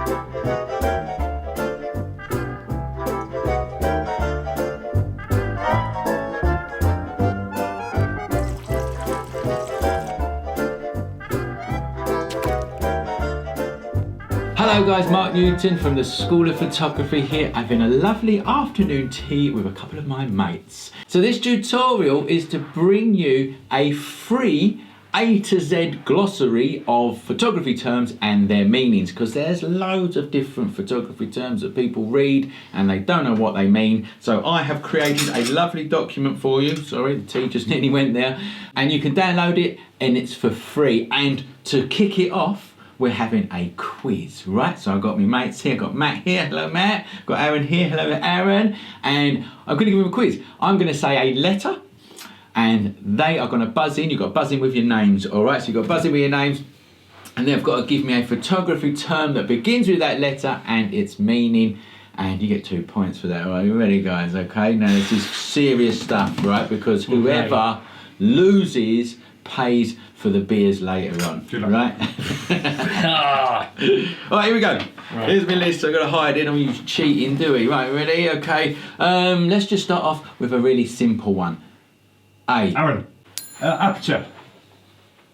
Hello guys, Mark Newton from the School of Photography here, having a lovely afternoon tea with a couple of my mates. So this tutorial is to bring you a free A to Z glossary of photography terms and their meanings, because there's loads of different photography terms that people read and they don't know what they mean. So I have created a lovely document for you. Sorry, the tea just nearly went there. And you can download it and it's for free. And to kick it off, we're having a quiz, right? So I've got my mates here, I've got Matt here, hello Matt, got Aaron here, hello Aaron, and I'm gonna give them a quiz. I'm gonna say a letter, and they are gonna buzz in. You've got to buzz in with your names, all right? So you've got to buzz in with your names, and they've got to give me a photography term that begins with that letter and its meaning, and you get 2 points for that, all right? You ready, guys? Okay, now this is serious stuff, right? Because whoever loses pays for the beers later on, right? All right, here we go. Right. Here's my list. I've got to hide it. I'm using cheating, do we? Right, ready? Okay. Let's just start off with a really simple one. A. Aaron. Aperture.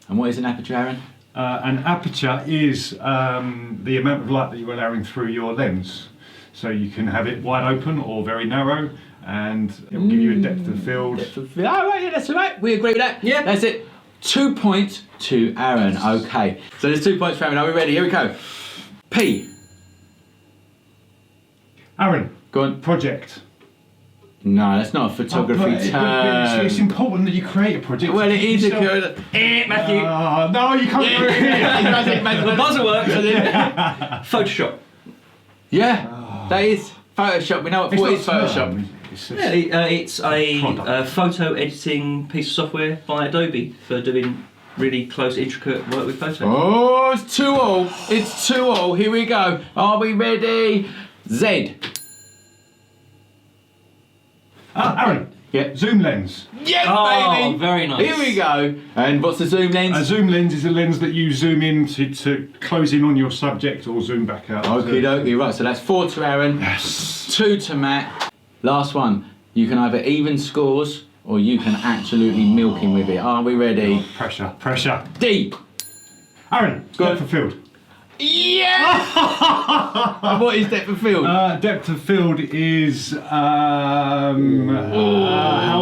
And what is an aperture, Aaron? An aperture is the amount of light that you're allowing through your lens. So you can have it wide open or very narrow, and it will give you a depth of field. All right, yeah, that's all right. We agree with that. Yeah, that's it. 2 points to Aaron. Okay, so there's 2 points for Aaron. Are we ready? Here we go. P. Aaron. Go on. Project. No, that's not a photography term. It's important that you create a project. Well, it is if you're... Matthew. No, you can't do it. The buzzer works. Photoshop. Yeah, that is Photoshop. We know what is Photoshop. It's a photo editing piece of software by Adobe for doing really close, intricate work with photos. Oh, it's 2-all. It's 2-all. Here we go. Are we ready? Z. Aaron. Yeah. Zoom lens. Yes, baby. Baby. Very nice. Here we go. And what's the zoom lens? A zoom lens is a lens that you zoom in to close in on your subject or zoom back out. Okie dokie. Right, so that's 4 to Aaron. Yes. 2 to Matt. Last one. You can either even scores or you can absolutely milk him with it. Are we ready? Oh, pressure, pressure. D. Aaron, depth of field. Yeah! And what is depth of field? Depth of field is, how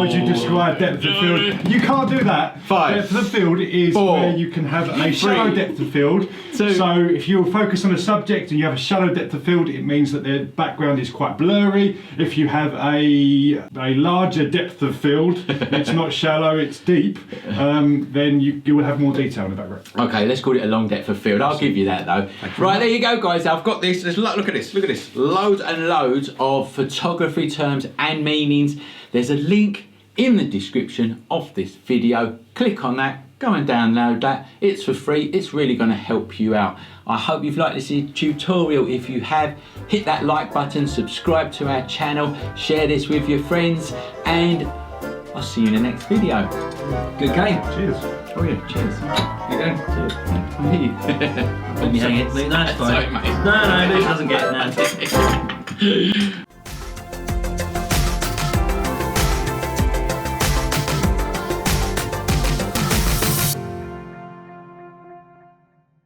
would you describe depth of field? You can't do that. 5. Depth of field is 4. where you can have a shallow depth of field. 2. So if you focus on a subject and you have a shallow depth of field, it means that the background is quite blurry. If you have a larger depth of field, it's not shallow, it's deep, then you will have more detail in the background. Okay, let's call it a long depth of field. I'll give you that though. Right, there you go, guys. I've got this. Look at this. Look at this. Loads and loads of photography terms and meanings. There's a link in the description of this video. Click on that. Go and download that. It's for free. It's really going to help you out. I hope you've liked this tutorial. If you have, hit that like button, subscribe to our channel, share this with your friends, and I'll see you in the next video. Good game. Cheers. Oh yeah, cheers. Good game. Cheers. Let me hang it. No, that's fine. Sorry, mate. No, it doesn't get it now.